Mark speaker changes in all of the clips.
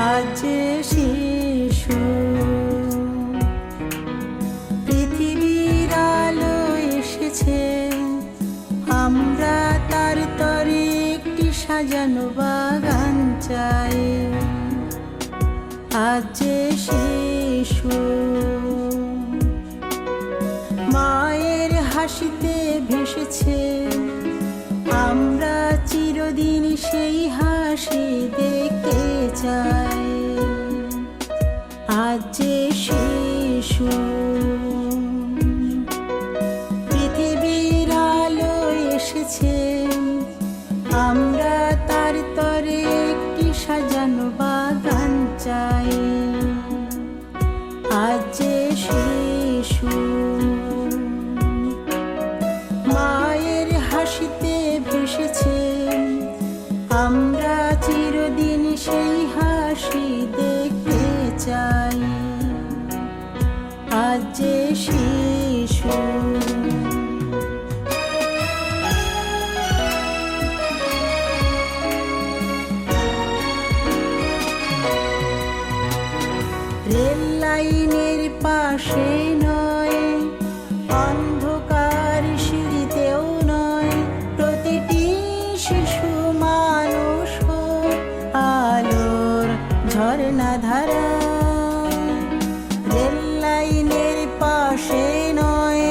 Speaker 1: আজ শিশু পৃথিবীর আলো এসেছে, আমরা তার তরে একটি সাজানো বাগান চাই। আজ শিশু মায়ের হাসিতে ভেসেছে, আমরা চিরদিন সেই হাসি দেখতে চাই। আজ শিশু পৃথিবীর আলো এসেছে, আমরা তার তরে একটি সাজানো বাগান চাই। আজ শিশু মায়ের হাসিতে ভেসেছে, আমরা চিরদিন সেই হাসি দেখতে চাই। আজ শিশু রেল লাইনের পাশে নয়, অন্ধকার সিঁড়িতেও নয়, প্রতিটি শিশু মানুষ আলোর ঝর্ণা ধারা। রেল লাইনের পাশে নয়,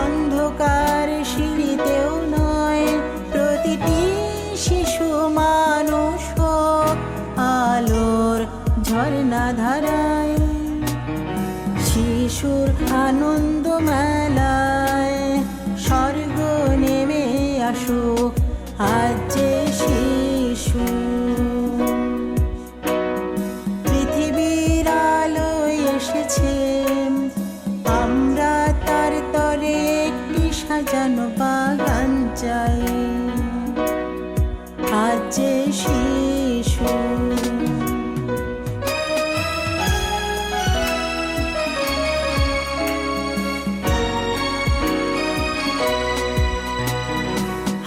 Speaker 1: অন্ধকার সিঁড়িতেও নয়, প্রতিটি শিশু মানুষ আলোর ঝর্ণা ধারায়। শিশুর আনন্দ মেলায় স্বর্গ নেমে আসুক। আজ শিশু পৃথিবীর আলো এসেছে, আমরা তার তরে একটি সাজানো বাগান চাই। আজ শিশু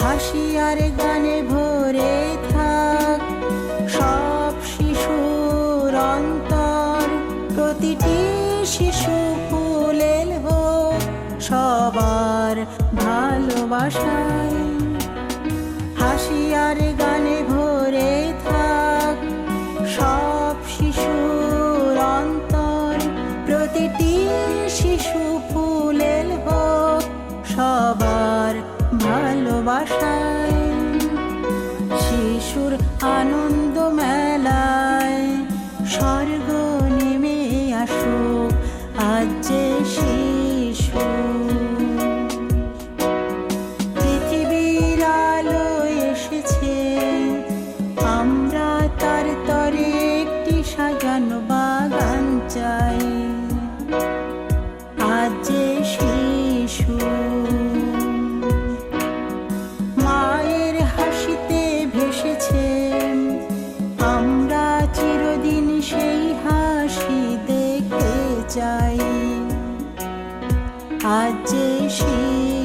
Speaker 1: হাসি আর গানে ভরে থাক সব শিশুর অন্তর, প্রতিটি শিশু ফুলেল হোক সবার ভালোবাসায়। হাসি আর গানে ভরে থাক সব শিশুর অন্তর, প্রতিটি শিশু ফুলেল হোক সবার ভালোবাসায়। শিশুর আনন্দ মেলায় স্বর্গ নেমে আসুক। আজ শিশু পৃথিবীর আলো এসেছে, আমরা তার তরে একটি সাজানো বাগান চাই। আজ শিশু মায়ের হাসিতে ভেসেছে, আমরা চিরদিন সেই হাসি দেখতে চাই। আজ শিশু